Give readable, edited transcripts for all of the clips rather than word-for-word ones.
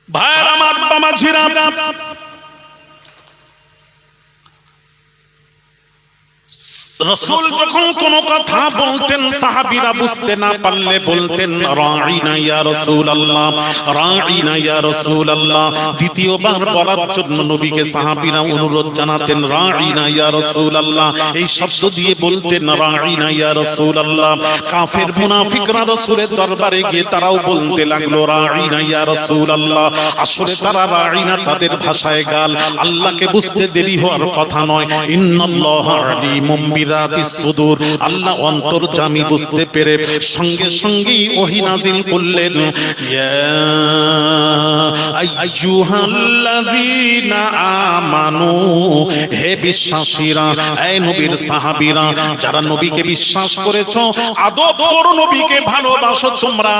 ভাইরা আমার বাবাজিরা, রাসূল যখন কোন কথা বলতেন সাহাবীরা বুঝতে না পারলে বলতেন রাঈনা ইয়া রাসূলুল্লাহ, রাঈনা ইয়া রাসূলুল্লাহ। দ্বিতীয়বার বলার জন্য নবীকে সাহাবীরা অনুরোধ জানাতেন রাঈনা ইয়া রাসূলুল্লাহ, এই শব্দ দিয়ে বলতেন রাঈনা ইয়া রাসূলুল্লাহ। কাফের মুনাফিকরা রাসূলের দরবারে গিয়ে তারাও বলতে লাগলো রাঈনা ইয়া রাসূলুল্লাহ। আসলে তারা রাঈনা তাদের ভাষায় গাল, আল্লাহকে বুঝতে দেরি হওয়ার কথা নয়। ইন্নাল্লাহা আলিমুম বিযাতিস সুদূর, আল্লাহ অন্তর্যামী, বুঝতে পেরে সঙ্গে সঙ্গেই ওহী নাযিল করলেন ইয়া আইয়ুহাল্লাযীনা আমানু, হে বিশ্বাসীরা, এই নবীর সাহাবীরা যারা নবীকে বিশ্বাস করেছো, আদব করো, নবীকে ভালোবাসো, তোমরা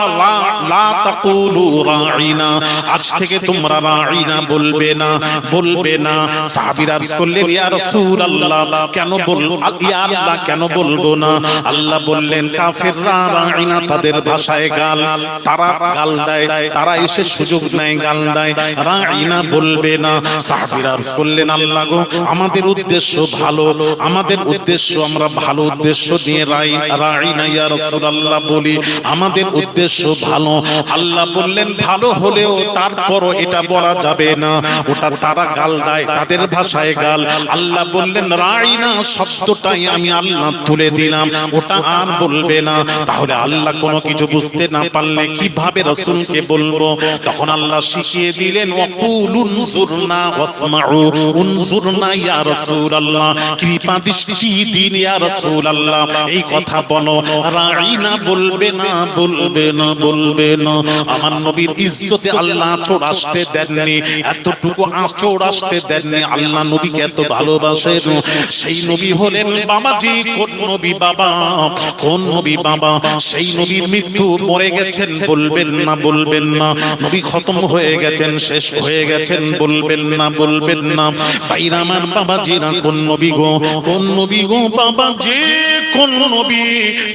লা তাকুলু রাঈনা, আজ থেকে তোমরা রাঈনা বলবে না, বলবে না। সাহাবীরা আরজ করলেন ইয়া রাসূলুল্লাহ, কেন বলবো, ইয়া আল্লাহ কেন বলবো না? আল্লাহ বললেন কাফেররা রাঈনা তাদের ভাষায় গাল, তারা গাল দেয়, তারা এসে সুযোগ নেয় গাল দেয়, রাঈনা বলবে না। সাহাবীরা আরজ করলেন আল্লাহ গো, আমাদের উদ্দেশ্য ভালো, আমাদের উদ্দেশ্য, আমরা ভালো উদ্দেশ্য নিয়ে রাঈনা ইয়া রাসূলুল্লাহ বলি, আমাদের উদ্দেশ্য ভালো। আল্লাহ বললেন ভালো হলেও তারপরও এটা বলা যাবে না, ওটা তারা গাল দেয়, তাদের ভাষায় গাল। আল্লাহ বললেন রাঈনা শব্দটাই আমি আল্লাহ তুলে দিলাম, ওটা আর বলবে না। তাহলে আল্লাহ কোনো কিছু বুঝতে না পারলে কিভাবে রাসূলকে বলবো? তখন আল্লাহ শিখিয়ে দিলেন ওয়াকুলু উনজুরনা ওয়াসমাউ, উনজুরনা ইয়া রাসূলুল্লাহ, কৃপা দৃষ্টি দিন ইয়া রাসূলুল্লাহ, এই কথা বলো, রাঈনা বলবে না, বলবে না, বলবে না। আমার নবীর ইজ্জতে আল্লাহ আঁচড় আসতে দেননি, এতটুকু আঁচড় আসতে দেননি। আল্লাহ নবীকে এত ভালোবাসেন। সেই নবী হলেন বাবাজি, কোন নবী বাবা, কোন নবী বাবা? সেই নবীর মৃত্যু, মরে গেছেন, বলবেন না, বলবেন না। নবী খতম হয়ে গেছেন, শেষ হয়ে গেছেন, বলবেন না, বলবেন না। ভাইরা আমার বাবাজিরা, কোন নবী গো, কোন নবী গো বাবাজি, কোন নবী?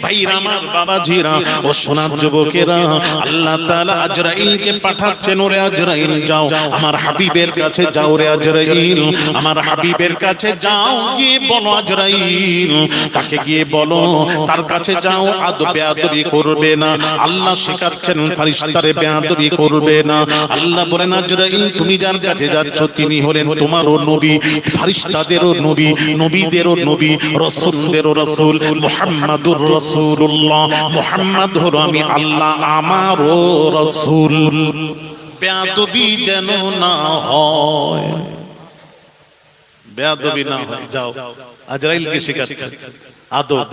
ভাইরা আমার বাবাজিরা ও সোনার যুবকেরা, আল্লাহ তাআলা আজরাইলকে পাঠাচ্ছেন, ওরে আজরাইল যাও আমার হাবিবের কাছে, যাও রে আজরাইল, আমার হাবিবের কাছে যাও, গিয়ে বলো আজরাইল, তাকে গিয়ে বলো, তার কাছে যাও, বেয়াদবি করবে না। আল্লাহ শেখাচ্ছেন ফেরেশতারে বেয়াদবি করবে না। আল্লাহ বলেন আজরাইল তুমি যার কাছে যাচ্ছ তিনি হলেন তোমারও নবী, ফেরেশতাদেরও নবী, নবীদেরও নবী, রাসূলদেরও রাসূল, মুহাম্মাদুর রাসূলুল্লাহ, মুহাম্মদ হলো আমি আল্লাহ আমারও রাসূল। বেয়াদবি যেন না হয়, বেয়াদবি না হয়। যাও, আজরাইলকে শেখাচ্ছে আদব।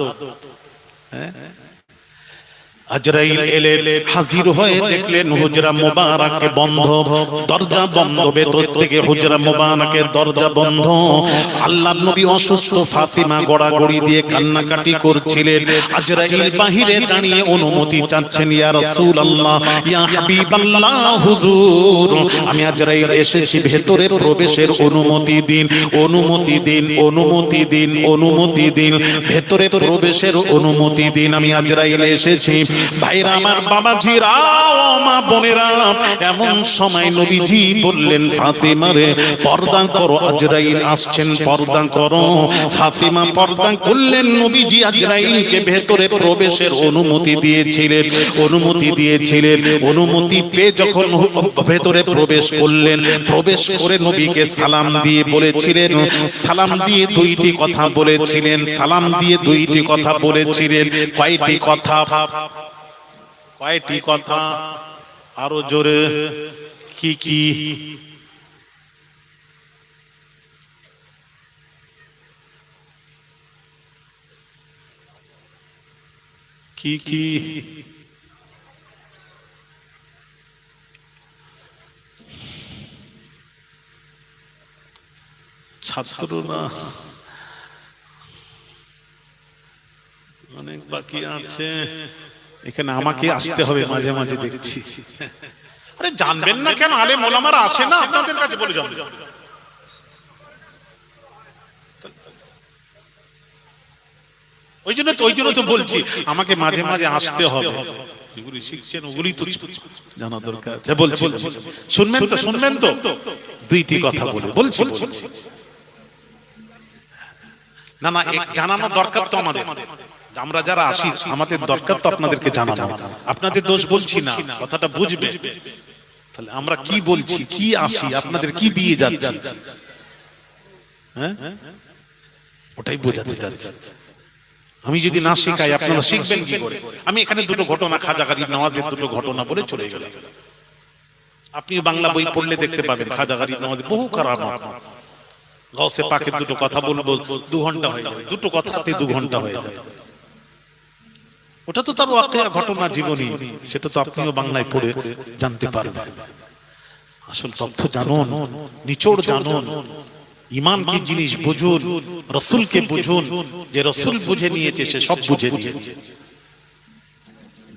আজরাইল এলেন, হাজির হয়ে দেখলেন হুজরা মুবারাকে বন্ধ, দরজা বন্ধ, ভেতর থেকে হুজরা মুবারাকের দরজা বন্ধ। আল্লাহর নবী অসুস্থ, ফাতিমা গড়াগড়ি দিয়ে কান্নাকাটি করছিলেন। আজরাইল বাহিরে দাঁড়িয়ে অনুমতি চাচ্ছেন, ইয়া রাসূলুল্লাহ, ইয়া হাবিবাল্লাহ, হুজুর আমি আজরাইল এসেছি, ভেতরে প্রবেশের অনুমতি দিন, অনুমতি দিন, অনুমতি দিন, অনুমতি দিন, ভেতরে প্রবেশের অনুমতি দিন, আমি আজরাইল এসেছি। ভাইরা আমার বাবাজিরা, মা বোনেরা, এমন সময় নবীজি বললেন ফাতিমা রে পর্দা করো, আজরাইল আসছেন, পর্দা করো। ফাতিমা পর্দা করলেন। নবীজি আজরাইলকে ভেতরে প্রবেশের অনুমতি দিয়েছিলেন, অনুমতি দিয়েছিলেন। অনুমতি পেয়ে যখন ভেতরে প্রবেশ করলেন, প্রবেশ করে নবীকে সালাম দিয়ে বলেছিলেন, সালাম দিয়ে দুইটি কথা বলেছিলেন, সালাম দিয়ে দুইটি কথা বলেছিলেন। কয়টি কথা? কয়টি কথা? আরো জোরে, কি কি? কি কি? ছাত্ররা অনেক বাকি আছে, এখানে আমাকে আসতে হবে মাঝে মাঝে, দেখছি। আরে জানবেন না কেন? আলেম ওলামারা আসে না আপনাদের কাছে? বলে যান। ওই জন্য তো বলছি আমাকে মাঝে মাঝে আসতে হবে। যেগুলি শিখছেন ওগুলি তো জানা দরকার। বলছি শুনবেন তো দুইটি কথা বলছি না জানানো দরকার তো আমাদের, আমরা যারা আসি আমাদের দরকার তো আপনাদেরকে জানানো। আপনাদের দোষ বলছি না, কথাটা বুঝবে। তাহলে আমরা কি বলছি, কি আসি, আপনাদের কি দিয়ে যাচ্ছি, হ্যাঁ ওটাই বোঝাতে যাচ্ছি। আমি যদি না শেখাই আপনারা শিখবেন কি করে? আমি এখানে দুটো ঘটনা, খাজা গরিব নওয়াজের দুটো ঘটনা বলে চলে গেলাম। আপনি বাংলা বই পড়লে দেখতে পাবেন খাজা গরিব নওয়াজের বহু কারামাত। গাউসে পাকের দুটো কথা বলবো 2 ঘন্টা হয়ে যাবে, দুটো কথাতে 2 ঘন্টা হয়ে যাবে। ওটা তো তার ওয়াকিয়া ঘটনা, জীবনী, সেটা তো আপনিও বাংলায় পড়ে জানতে পারবেন। আসল তথ্য জানুন, নিচড় জানুন, ঈমান কি জিনিস বুঝুন, রাসূলকে বুঝুন। যে রাসূল বুঝে নিয়েছে সে সব বুঝে নিয়েছে,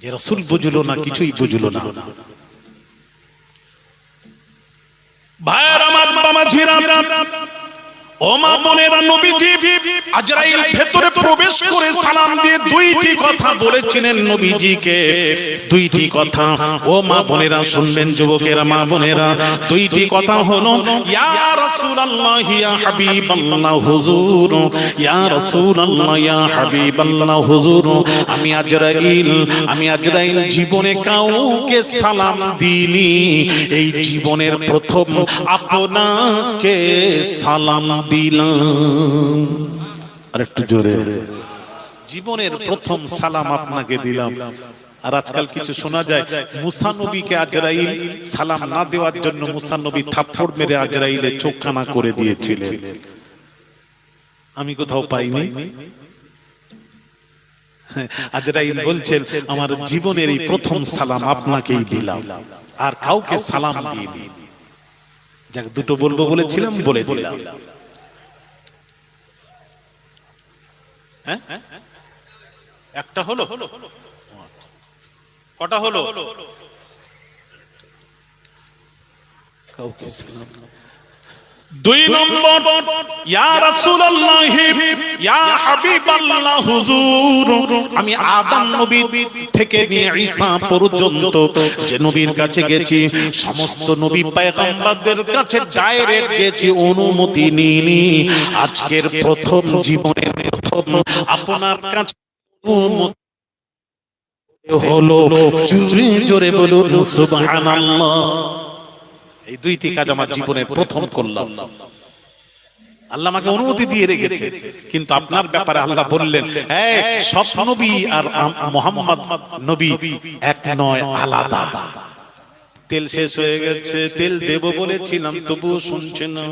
যে রাসূল বুঝলো না কিছুই বুঝলো না। ভাইরা আমার, বাবাজিরা, ও মা বোনেরা, নবীজি আজরাইল ভেতরে প্রবেশ করে সালাম দিয়ে দুইটি কথা বলেছিলেন নবীজিকে। দুইটি কথা, ও মা বোনেরা শুনবেন, যুবকেরা, মা বোনেরা, দুইটি কথা হলো ইয়া রাসূলুল্লাহ ইয়া হাবিবাল্লাহ হুজুর, ইয়া রাসূলুল্লাহ ইয়া হাবিবাল্লাহ হুজুর, আমি আজরাইল জীবনে কাউকে সালাম দিইনি, এই জীবনের প্রথম আপনাকে সালাম দিলাম। আর একটু জোরে, জীবনের প্রথম সালাম আপনাকে দিলাম। আর আজকাল কিছু শোনা যায় মুসা নবীকে আজরাইল সালাম না দেওয়ার জন্য মুসা নবী থাপ্পড় মেরে আজরাইলের চোখখানা করে দিয়েছিলেন। আমি কোথাও পাইনি। আজরাইল বলছেন আমার জীবনের এই প্রথম সালাম আপনাকেই দিলাম, আর কাউকে সালাম দিইনি। যাক, দুটো বলবো বলেছিলাম, বলে দিলাম। একটা হলো, কটা হলো? কাউকে সালাম। 2 নম্বর, ইয়া রাসূলুল্লাহ ইয়া হাবিবাল্লাহ হুজুর, আমি আদম নবী থেকে নিয়ে ঈসা পর্যন্ত যে নবীর কাছে গেছি, সমস্ত নবী পয়গম্বরদের কাছে ডাইরেক্ট গেছি, অনুমতি নিইনি। আজকের প্রথম, জীবনের প্রথম আপনার কাছে অনুমতি হলো। জোরে বলুন সুবহানাল্লাহ। এই দুইটি কাজ আমার জীবনের প্রথম করলাম। আল্লাহ আমাকে অনুমতি দিয়ে রেখেছে, কিন্তু আপনার ব্যাপারে আল্লাহ বললেন সব নবী আর মুহাম্মদ নবী এক নয়, আলাদা। তেল শেষ হয়ে গেছে, তেল দেব বলেছিলাম তবুও শুনছে না।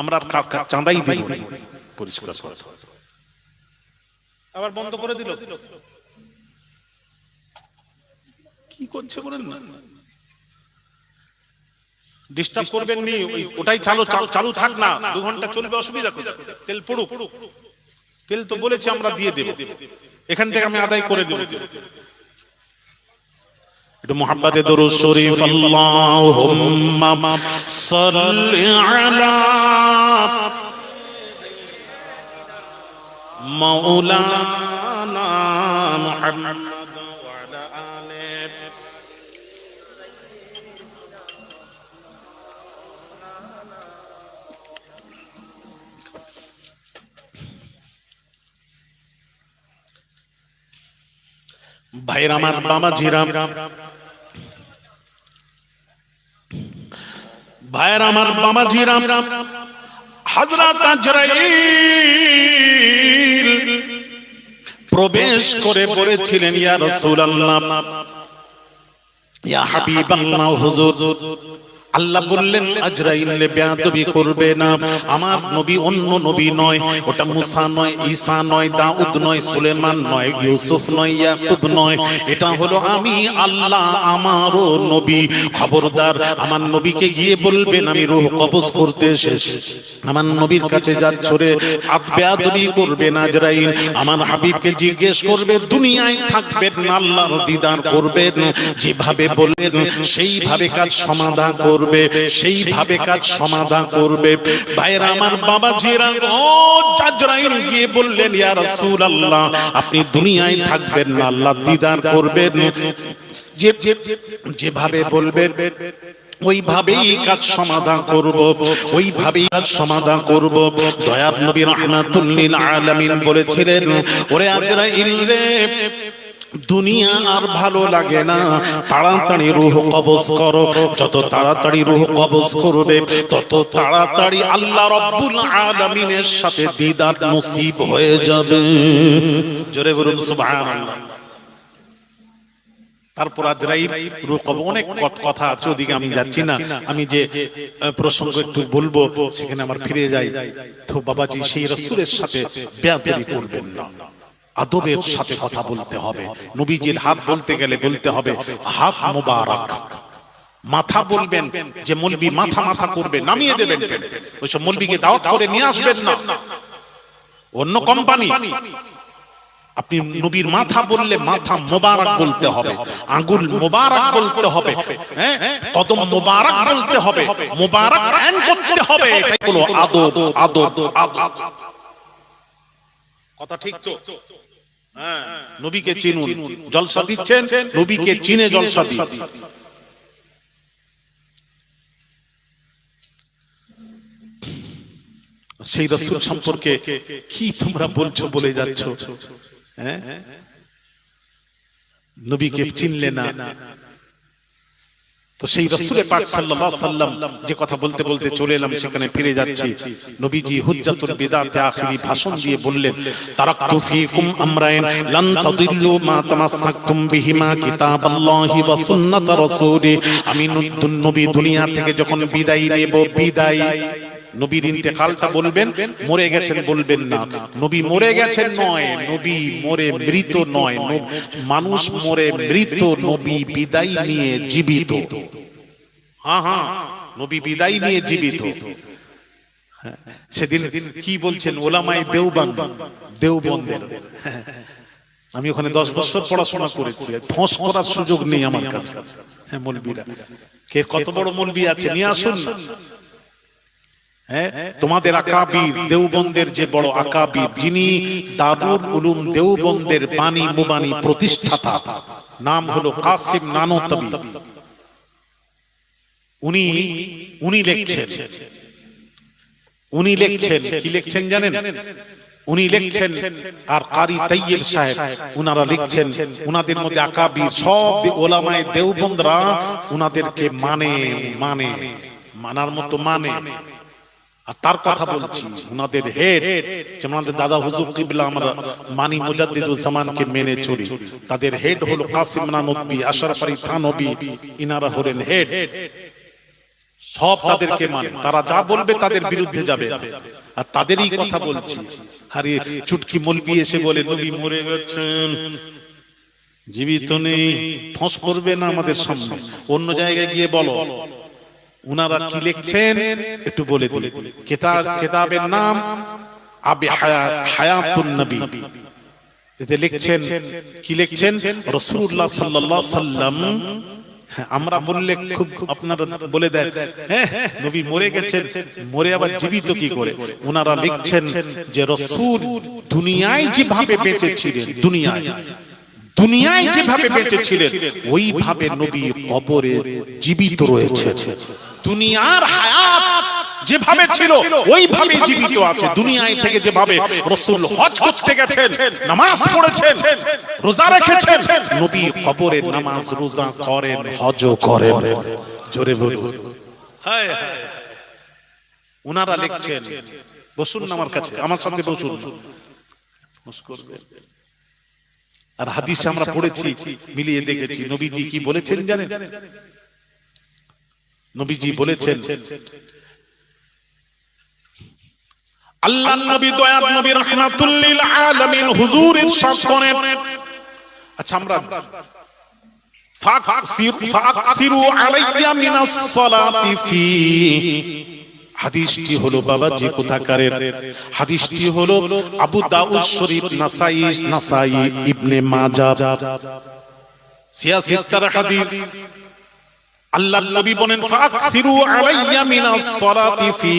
আমরা চাঁদাই দিই, পরিষ্কার কথা। আবার বন্ধ করে দিল, কি করছে বলেন না? ডিস্টার্ব করবেন নি, ওটাই চালু থাক না, 2 ঘন্টা চলবে, অসুবিধা কোথায়? তেল পড়ুক, তেল তো বলেছি আমরা দিয়ে দেব, এখান থেকে আমি আদায় করে দেব। একটু মুহাব্বতে দরুদ শরীফ, আল্লাহুম্মা সাল্লি আলা মাওলানা মুহাম্মদ ওয়া আলা আলিহি। ভাইরা আমার, বাবাজিরা, ভাইরা আমার, বাবাজিরা, হযরত আজরাইল প্রবেশ করে বলেছিলেন ইয়া রাসূলুল্লাহ ইয়া হাবিবাল্লাহ হুজুর। আল্লাহ বললেন আজরাইল বেয়াদবি করবে না, আমার নবী অন্য নবী নয়, ওটা মুসা নয়, ঈসা নয়, দাউদ নয়, সুলেমান নয়, ইউসুফ নয়, ইয়াকুব নয়, এটা হলো আমি আল্লাহ, আমারও নবী। খবরদার, আমার নবীকে গিয়ে বলবেন আমি রূহ কবজ করতে এসেছি, আমার নবীর কাছে যাচ্ছ রে, বেয়াদবি করবে না আজরাইল। আমার হাবিবকে জিজ্ঞেস করবে, দুনিয়ায় থাকবেন না, আল্লাহর দিদার করবেন, যেভাবে বললেন সেইভাবে কাজ সমাধান করবেন। করবে, সেইভাবে কাজ সমাধান করবে। ভাইরা আমার, বাবাজিরা, ও আজরাইল গিয়ে বললেন, ইয়া রাসূলুল্লাহ, আপনি দুনিয়ায় থাকবেন না, আল্লাহ দিদার করবেন, যেভাবে বলবেন ওইভাবেই কাজ সমাধান করব, ওইভাবেই কাজ সমাধান করব। দয়ার নবী রাহমাতুল লিল আলামিন বলেছিলেন, ওরে আজরাইল রে, দুনিয়া আর ভালো লাগে না, তাড়াতাড়ি রূহ কবজ করো। যত তাড়াতাড়ি রূহ কবজ করবে, তত তাড়াতাড়ি আল্লাহ রাব্বুল আলামিনের সাথে দিদার নসিব হয়ে যাবে। জোরে বলুন সুবহানাল্লাহ। তারপর আজরাইল রূহ কবজ, অনেক কথা আছে, ওদিকে আমি যাচ্ছি না। আমি যে প্রসঙ্গ একটু বলবো সেখানে আমার ফিরে যাই। তো বাবাজি, সেই রাসূলের সাথে বেয়াদবি করবেন না, আদবের সাথে কথা বলতে হবে। নবীজির হাত বলতে গেলে বলতে হবে হাত মুবারক। মাথা বলবেন যে মৌলবি মাথা মাথা করবে, নামিয়ে দেবেন। ওইসব মৌলবিকে দাওয়াত করে নিয়ে আসবেন না, অন্য কোম্পানি। আপনি নবীর মাথা বললে মাথা মুবারক বলতে হবে, আঙ্গুল মুবারক বলতে হবে, হ্যাঁ, কদম মুবারক বলতে হবে, মুবারক এন করতে হবে। এটাই হলো আদব। আদব আদব, কথা ঠিক তো? হ্যাঁ, নবীকে চিনুন। জলসা দিচ্ছেন, নবীকে চিনে জলসা দিন। সেই রাসূল সম্পর্কে কি তোমরা বলছো, বলে যাচ্ছ? হ্যাঁ, নবীকে চিনলে না। তো সেই রাসূলে পাক সাল্লাল্লাহু আলাইহি ওয়াসাল্লাম যে কথা বলতে বলতে চলে এলাম, সেখানে ফিরে যাচ্ছি। নবীজি হুজ্জাতুল বিদাতে আখিরি ভাষণ দিয়ে বললেন, তারাকতু ফীকুম আমরাইন লান তাদিল্লু মা তামাসসাকতুম বিহিমা কিতাবাল্লাহি ওয়া সুন্নাত রাসূলি। আমি নবী দুনিয়া থেকে যখন বিদায় নেব, বিদায়, নবীর ইন্তেকালটা বলবেন, মরে গেছেন বলবেন না। নবী মরে গেছেন নয়, নবী মরে মৃত নয়, মানুষ মরে মৃত, নবী বিদায় নিয়ে জীবিত। হ্যাঁ হ্যাঁ, নবী বিদায় নিয়ে জীবিত। সেদিন কি বলছেন ওলামায়ে দেওবন্দের, আমি ওখানে 10 বছর পড়াশোনা করেছি, ফোঁস করার সুযোগ নেই আমার কাছে। হ্যাঁ, মৌলবীরা কে কত বড় মৌলবী আছে, নিয়ে আসুন না। তোমাদের আকাবির দেওবন্দের যে বড় আকাবির, যিনি দারুল উলুম দেওবন্দের বাণী মুবানি প্রতিষ্ঠাতা, নাম হলো কাসিম নানতবি। উনি লিখছেন, কি লিখছেন জানেন? উনি লিখছেন, আর কারি তাইয়্যিব সাহেব উনারা লিখছেন। উনাদের মধ্যে আকাবির সব ওলামায়ে দেওবন্দরা উনাদেরকে মানার মতো মানে। আর তার কথা বলছি, উনাদের হেড, যেমন আমাদের দাদা হুজুর কিবলা, আমরা মানি মুজাদ্দিদুজ জামানকে মেনে চলি, তাদের হেড হলো কাসিম নানতবি, আশরাফ আলী থানবী, ইনারা হলেন হেড। সব তাদেরকে মানে, তারা যা বলবে তাদের বিরুদ্ধে যাবে। আর তাদেরই কথা বলছি। আরে চুটকি মৌলবি এসে বলে নবী মরে গেছেন, জীবিত নেই, ফোঁস করবে না আমাদের সামনে। অন্য জায়গায় গিয়ে বলো। উনারা কি লিখছেন একটু বলে দিই। কিতাবের নাম আবি হায়াতুন নবী। এতে লিখছেন, কি লিখছেন? রাসূলুল্লাহ সাল্লাল্লাহু আলাইহি ওয়াসাল্লাম। আমরা বললে খুব আপনারা বলে দেন, হ্যাঁ নবী মরে গেছেন, মরে আবার জীবিত কি করে? উনারা লিখছেন যে রাসূল দুনিয়ায় যেভাবে বেঁচে ছিলেন, দুনিয়ায় যেভাবে বেঁচে ছিলেন, ওইভাবে নবী কবরে জীবিত রয়েছে। দুনিয়ার হায়াত যেভাবে ছিল ওইভাবে জীবিত আছে। দুনিয়ায় থেকে যেভাবে রাসূল হজ করতে গেছেন, নামাজ পড়েছেন, রোজা রেখেছেন, নবী কবরে নামাজ রোজা করেন, হজ করেন। জোরে বলুন হায় হায়। উনারা লিখছেন, বসুন না আমার কাছে, আমার সাথে বসুন। আর হাদিসে আমরা পড়েছি, মিলিয়ে দেখেছি, নবীজি কি বলেছেন জানেন? নবীজি বলেছেন, আল্লাহর নবী, দয়ার নবী, রাহমাতুল লিল আলামিন হুজুর ইরশাদ করেন। আচ্ছা, আমরা ফাকসিরু আলাইয়া মিনাস সালাতি ফি। হাদিসটি হলো বাবাজি কোথাকারের? হাদিসটি হলো আবু দাউদ শরীফ, নাসাই, ইবনে মাজাহ, সিয়াসিত্তার হাদিস। আল্লাহর নবী বলেন ফাকসিরু আলাইয়া মিনাস সালাতি ফি,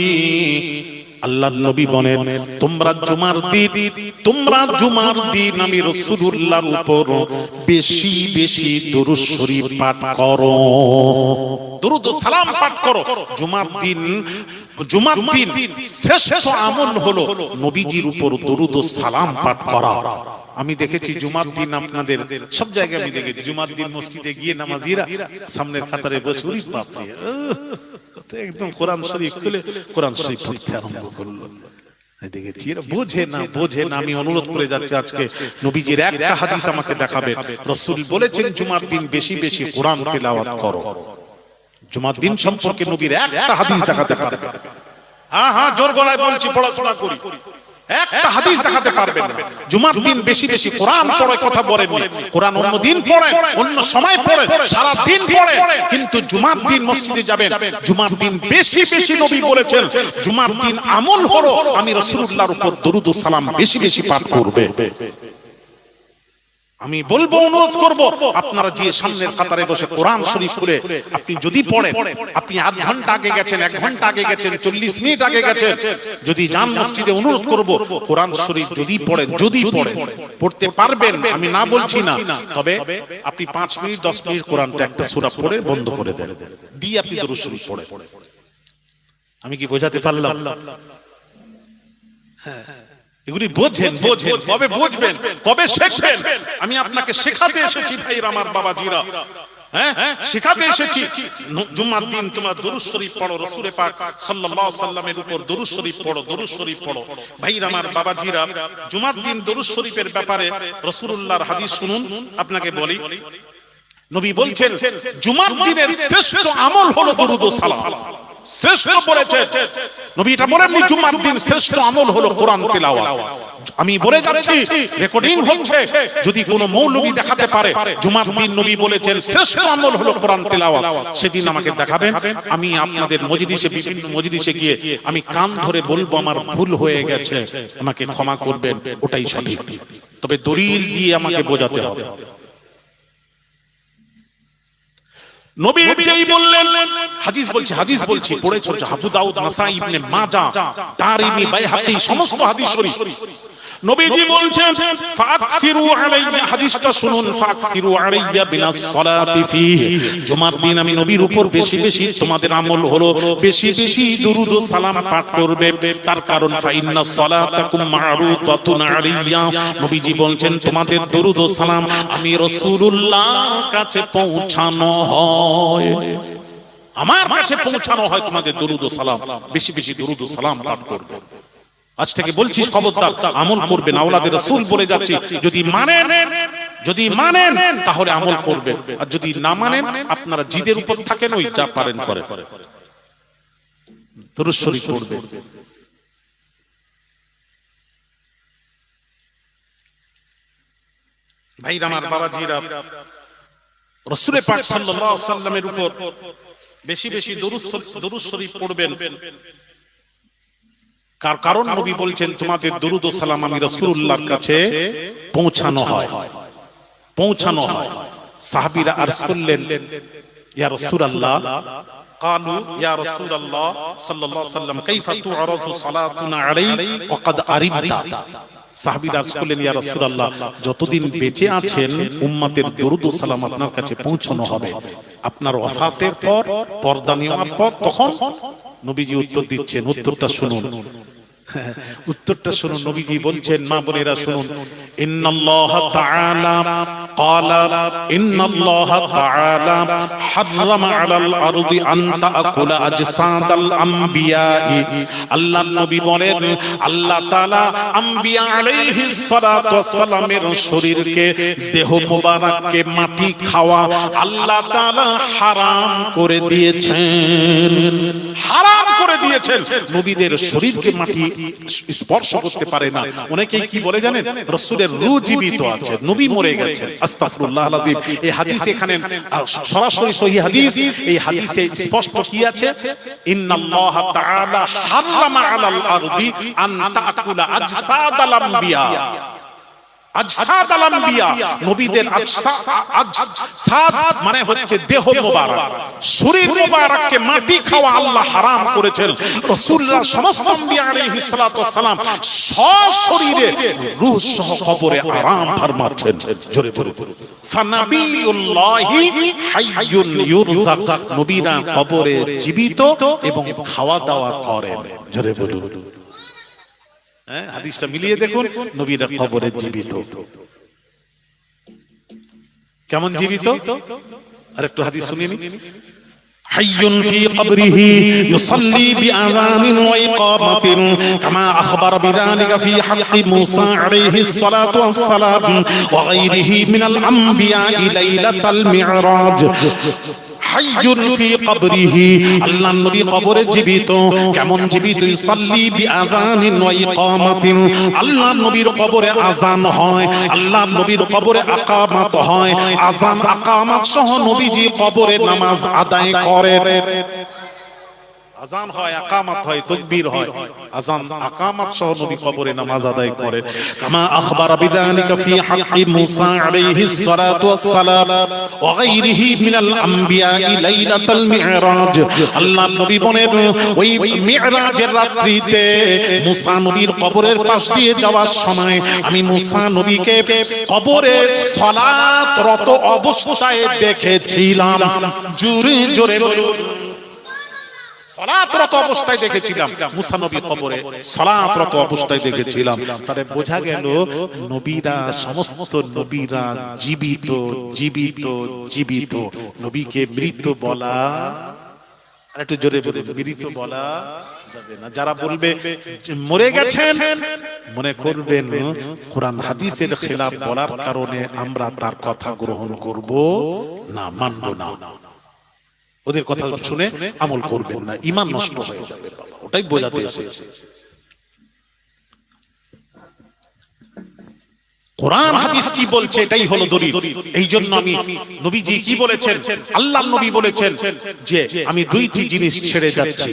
আল্লাহর নবী বলেন তোমরা জুমার দিন আমি রাসূলুল্লাহর উপর বেশি বেশি দরুদ শরীফ পাঠ করো, দরুদ ও সালাম পাঠ করো। জুমার দিন শ্রেষ্ঠ আমল হলো নবীজির উপর দরুদ ও সালাম পাঠ করা। আমি দেখেছি জুমার দিন আপনাদের সব জায়গায় আমি দেখেছি জুমার দিন মসজিদে গিয়ে নামাজিরা সামনের কাতারে বসে উরি বাপরে একদম কোরআন শরীফ খুলে কোরআন শরীফ পড়তে আরম্ভ করলো। দেখেছি এরা বোঝে না। আমি অনুরোধ করে যাচ্ছি আজকে নবীজির একটা হাদিস আমাকে দেখাবে, রাসূল বলেছেন জুমার দিন বেশি বেশি কোরআন তেলাওয়াত করো। জুমার দিন সম্পর্কে নবীর একটা হাদিস দেখাতে পারবে? হ্যাঁ জোর গলায় বলছি, পড়াশোনা করি, একটা হাদিস দেখাতে পারবেন না। জুমার দিন বেশি বেশি কোরআন পড়ার কথা বলেননি। কোরআন অন্য দিন পড়েন, অন্য সময় পড়েন, সারা দিন পড়েন, কিন্তু জুমার দিন মসজিদে যাবেন, জুমার দিন বেশি বেশি নবী বলেছেন জুমার দিন আমল হলো আমি রাসূলুল্লাহর উপর দরুদ ও সালাম বেশি বেশি পাঠ করবে। আমি বলবো, অনুরোধ করব, আপনারা যে সামনের কাতারে বসে কোরআন শরীফ খুলে আপনি যদি পড়েন, আপনি আধ ঘন্টা আগে গেছেন, 1 ঘন্টা আগে গেছেন, 40 মিনিট আগে গেছেন, যদি যান মসজিদে, অনুরোধ করব কোরআন শরীফ যদি পড়েন পড়তে পারবেন, আমি না বলছি না, তবে আপনি 5 মিনিট 10 মিনিট কোরআনটা একটা সূরা পড়ে বন্ধ করে দেন, দিয়ে আপনি দরুদ শরীফ পড়েন। আমি কি বোঝাতে পারলাম? হ্যাঁ, এগুলি বোঝেন, কবে বুঝবেন, কবে শিখবেন? আমি আপনাকে শেখাতে এসেছি ভাইরা আমার, বাবাজিরা, হ্যাঁ শেখাতে এসেছি। জুমার দিন তোমরা দরুদ শরীফ পড়ো, রাসূল পাক সাল্লাল্লাহু আলাইহি সাল্লামের উপর দরুদ শরীফ পড়ো। ভাইরা আমার, বাবাজিরা, জুমার দিন দরুদ শরীফের ব্যাপারে রাসূলুল্লাহর হাদিস শুনুন। আপনাকে বলি, নবী বলছেন জুমার দিনের শ্রেষ্ঠ আমল হলো দরুদ ও সালাম। শ্রেষ্ঠ বলেছেন নবী, এটা বলেননি জুমার দিন শ্রেষ্ঠ আমল হলো কোরআন তেলাওয়াত। আমি বলে যাচ্ছি, রেকর্ডিং হচ্ছে, যদি কোনো মৌলবী দেখাতে পারে জুমার দিন নবী বলেছেন শ্রেষ্ঠ আমল হলো কোরআন তেলাওয়াত, সেদিন আমাকে দেখাবেন। আমি আপনাদের মজলিসে, বিভিন্ন মজলিসে গিয়ে আমি কান ধরে বলবো আমার ভুল হয়ে গেছে, আমাকে ক্ষমা করবেন, ওটাই সঠিক। তবে দলিল দিয়ে আমাকে বোঝাতে হবে। নবী যেই বললেন, হাদিস বলছি পড়েছো, আবু দাউদ, নাসাই, ইবনে মাজাহ, দারিমি, বাইহাকি, সমস্ত হাদিস শরীফ। নবীজি বলছেন ফাকসিরু আলাইয়া, হাদিসটা শুনুন, ফাকসিরু আলাইয়া বিনাস সালাতি ফিহি, জুমার দিন আমি নবীর উপর বেশি বেশি, তোমাদের আমল হলো বেশি বেশি দরুদ ও সালাম পাঠ করবে। তার কারণ ফাইন্নাস সালাতাকুম মা'রুদাতুন আলাইয়া, নবীজি বলছেন তোমাদের দরুদ ও সালাম আমি রাসূলুল্লাহর কাছে পৌঁছানো হয়, আমার কাছে পৌঁছানো হয় তোমাদের দরুদ ও সালাম, বেশি বেশি দরুদ ও সালাম পাঠ করবে। আজ থেকে বলছি খবরদার, আমল করবেন, আওলাদে রাসূল বলে যাচ্ছি, যদি মানেন তাহলে আমল করবেন, আর যদি না মানেন আপনারা জিদের উপর থাকেন, ওই যা পারেন করেন, দরুদ শরীফ পড়বেন। ভাইরা আমার, বাবাজিরা, রাসূল পাক সাল্লাল্লাহু আলাইহি সাল্লামের উপর বেশি বেশি দরুদ শরীফ পড়বেন। কারণ নবী বলছেন তোমাদের দরুদ ও সালাম আমি রাসূলুল্লাহর কাছে পৌঁছানো হয়। সাহাবীরা আরজ করলেন, ইয়া রাসূলুল্লাহ, قالوا يا رسول الله صلى الله عليه وسلم كيف تعرض صلاتنا عليك وقد أربت। সাহাবীরা আরজ করলেন, ইয়া রাসূলুল্লাহ, যতদিন বেঁচে আছেন উম্মতের দরুদ ও সালাম আপনার কাছে পৌঁছানো হবে, আপনার ওয়াফাতের পর, পর্দা নেওয়ার পর, তখন নবীজি উত্তর দিচ্ছেন। উত্তরটা শুনুন, নবীজি বলছেন, মা বোনেরা শুনুন, ইন্নাল্লাহ তাআলা ক্বালা ইন্নাল্লাহ তাআলা হারামা আলাল আরদি আন তাআকুলা আজসাদাল আমবিয়াই। আল্লাহর নবী বলেন, আল্লাহ তাআলা আম্বিয়া আলাইহিস সালাতু ওয়াস সালামের শরীরকে, দেহ মোবারককে মাটি খাওয়া আল্লাহ তাআলা হারাম করে দিয়েছেন, নবীদের শরীরকে মাটি স্পর্শ করতে পারে না। অনেকেই কি বলে জানেন, রাসূলের রূহ জীবিত আছে, নবী মরে গেছেন। আস্তাগফিরুল্লাহ আযীম। এই হাদিস এখানে সরাসরি সহিহ হাদিস, এই হাদিসে স্পষ্ট কি আছে, ইন্নাল্লাহ তাআলা হারামা আলাল আরদি আন তাকুলা আজসাদাল আমবিয়া। আজসাদ আল আম্বিয়া, নবীদের আজসাদ মানে হচ্ছে দেহ মোবারক, শরীর মোবারককে মাটি খাওয়া আল্লাহ হারাম করেছেন। রাসূলুল্লাহ সমস্ত আম্বিয়া আলাইহিস সালাতু ওয়াস সালাম সশরীরে রূহ সহ কবরে আরাম ফরমাচ্ছেন। জোরে জোরে ফানাবিউল্লাহি হাইয়ুন ইউরযাক, নবীরা কবরে জীবিত এবং খাওয়া দাওয়া করেন। জোরে বলুন, হাদিসটা মিলিয়ে দেখুন, নবীরা কবরে জীবিত। কেমন জীবিত? আর একটু হাদিস শুনিয়ে নিন। হাইয়ুন ফি কবরিহি ইউসাল্লি বিআযানিন ওয়া ইকামাতিন কামা আখবারা বিযালিকা ফি হাক্কি মূসা আলাইহিস সালাতু ওয়াস সালাম ওয়া গায়রিহি মিনাল আমবিয়া লাইলাতাল মি'রাজ। হাইয়ুন ফি কবরিহি, আল্লাহর নবী কবরে জীবিত। কেমন জীবিত? ইসাল্লি বিআযানিন ওয়া ইকামাতিন, আল্লাহর নবীর কবরে আযান হয়, আল্লাহর নবীর কবরে আকামাত হয়। আযান আকামাত সহ নবীজি কবরে নামাজ আদায় করেন। আযান হয়, আকামাত হয়, তাকবীর হয়, আযান আকামাত সহ নবী কবরে নামাজ আদায় করেন। কামা আখবারা বিযালিকা ফি হাক্কি মূসা আলাইহিস সালাতু ওয়াস সালাম ওয়া গায়রিহি মিনাল আমবিয়া লাইলাতাল মি'রাজ। আল্লাহর নবী বলেন, ওই মি'রাজের রাত্রিতে মূসা নবীর কবরের পাশ দিয়ে যাওয়ার সময় আমি মূসা নবীকে কবরে সালাতরত অবস্থায় দেখেছিলাম। জোরে জোরে বলুন, সালাতরত অবস্থায় দেখেছিলাম। মূসা নবী কবরে সালাতরত অবস্থায় দেখেছিলাম। তাহলে বোঝা গেল নবীরা, সমস্ত নবীরা জীবিত জীবিত জীবিত। নবীকে মৃত বলা, আর একটু জোরে বলুন, মৃত বলা যাবে না। যারা বলবে মরে গেছেন, মনে করবেন কোরআন হাদিসের খেলাফ বলার কারণে আমরা তার কথা গ্রহণ করব না, মানব না। ওদের কথা শুনে আমল করবেন না, ঈমান নষ্ট হয়ে যাবে। ওটাই বোঝাতে এসেছে। কোরআন হাদিস কি বলছে এটাই হলো দলিল। এই জন্য আমি নবীজি কি বলেছেন, আল্লাহর নবী বলেছেন যে আমি দুইটি জিনিস ছেড়ে যাচ্ছি,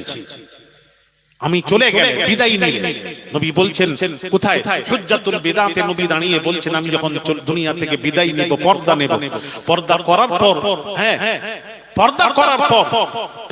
আমি চলে গেলে বিদায় নিলে। নবী বলছেন কোথায়? হুজ্জাতুল বিদাতে নবী দাঁড়িয়ে বলছেন আমি যখন দুনিয়া থেকে বিদায় নেব, পর্দা নেব, পর্দা করার পর, পর্দা করার পর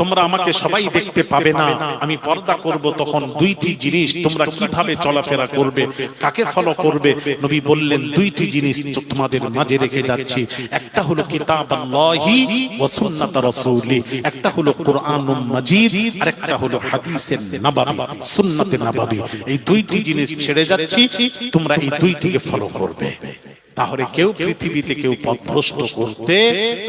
তোমরা আমাকে সবাই দেখতে পাবে না, আমি পর্দা করব। তখন দুইটি জিনিস তোমরা কিভাবে চলাফেরা করবে, কাকে ফলো করবে? নবী বললেন দুইটি জিনিস তোমাদের মাঝে রেখে যাচ্ছি। একটা হলো কিতাবাল্লাহি ওয়া সুন্নাত রাসূলি, একটা হলো কোরআনুল মাজিদ, আর একটা হলো হাদিসের নববী, সুন্নাতে নববী। এই দুইটি জিনিস ছেড়ে যাচ্ছি, তোমরা এই দুইটিকে ফলো করবে। তাহলে কেউ পৃথিবীতে কেউ পথভ্রষ্ট করতে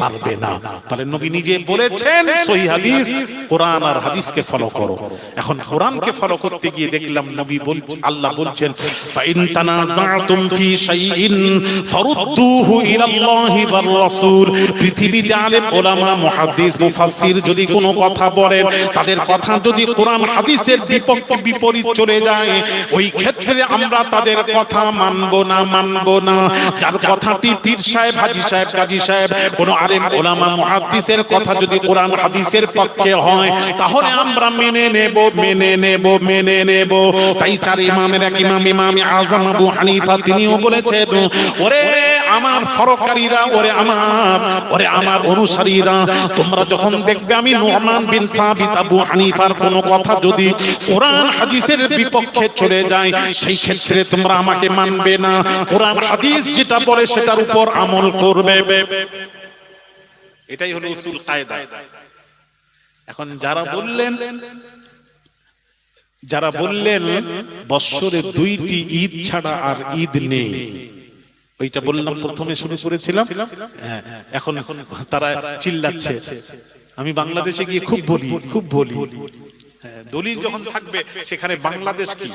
পারবে না। তাহলে নবী নিজে বলেছেন সহিহ হাদিস, কোরআন আর হাদিসকে ফলো করো। এখন কোরআনকে ফলো করতে গিয়ে দেখলাম নবী বলছেন, আল্লাহ বলছেন ফাইন তানাযাতুম ফি শাইইন ফারুদ্দুহু ইলাল্লাহি ওয়ার রাসূল। পৃথিবীতে আলেম ওলামা মুহাদ্দিস মুফাসসির যদি কোনো কথা বলেন, তাদের কথা যদি কোরআন হাদিসের বিপক্ষে বিপরীত চলে যায়, ওই ক্ষেত্রে আমরা তাদের কথা মানব না, মানব না। যার কথাটি পীর সাহেব, হাজী সাহেব, কাজী সাহেব, কোন আলেম ওলামা মুহাদ্দিসের কথা যদি কোরআন হাদিসের পক্ষে হয়, তাহলে আমরা মেনে নেব, মেনে নেব, মেনে নেব। তাই চার ইমামের এক ইমাম, ইমামে আযম আবু হানিফা, তিনিও বলেছেন ওরে আমার ফরকারীরা, ওরে আমার অনুসারীরা, তোমরা যখন দেখবে আমি নু'মান বিন সাবিত আবু হানিফার কোন কথা যদি কোরআন হাদিসের বিপক্ষে চলে যায়, সেই ক্ষেত্রে তোমরা আমাকে মানবে না, কোরআন হাদিস যেটা বলে সেটার উপর আমল করবে। এটাই হলো উসুল কায়দা। এখন যারা বললেন বৎসরে দুইটি ঈদ ছাড়া আর ঈদ নেই, ওইটা বললাম প্রথমে শুরু করেছিলাম। এখন তারা চিল্লাচ্ছে। আমি বাংলাদেশে গিয়ে খুব বলি দলিল যখন থাকবে সেখানে বাংলাদেশ কি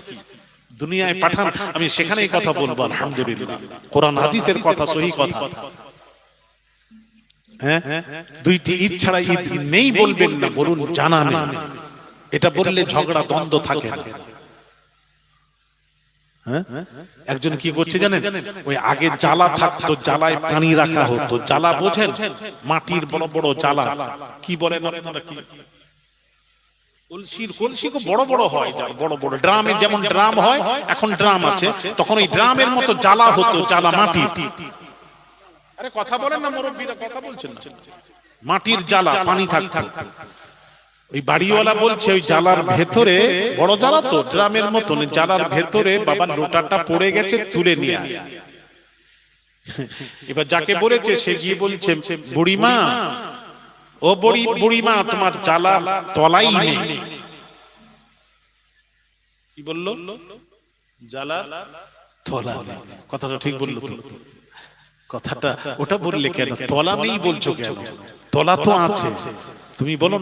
দুনিয়ায় পাঠান, আমি সেখানেই কথা বলবো। আলহামদুলিল্লাহ, কোরআন হাদিসের কথা, সহিহ কথা। দুইটি ঈদ ছাড়া ঈদ নেই বলবেন না, বলুন জানা নেই। এটা বললে ঝগড়া দ্বন্দ্ব থাকে না। একজন কি করছে জানেন, ওই আগে জ্বালা থাকতো, জ্বালায় পানি রাখা হতো, জ্বালা বোঝেন, মাটির বড় বড় জ্বালা, কি বলেন আপনারা, কি কলসি খুব বড় বড় হয়, যার বড় বড় ড্রামে, যেমন ড্রাম হয় এখন ড্রাম আছে, তখন ওই ড্রামের মতো জ্বালা হতো, জ্বালা মাটির। আরে কথা বলেন না মুরব্বীরা, কথা বলছেন না। মাটির জ্বালা, পানি থাকতো। ওই বাড়িওয়ালা বলছে ওই জালার ভেতরে, বড় জালা তো ড্রামের মতন, জালার ভেতরে বাবা লোটাটা পড়ে গেছে, তুলে নিয়ে আয়। এবার যাকে বলেছে সে গিয়ে বলছে, বুড়িমা, ও বুড়িমা, তোমার জালা তলাই নেই। কি বললো? জালা তলা নেই। কথাটা ঠিক বললো তো? কথাটা ওটা বললে কেন? তলা নেই বলছো কেন? তলা তো আছে, তুমি বলো না।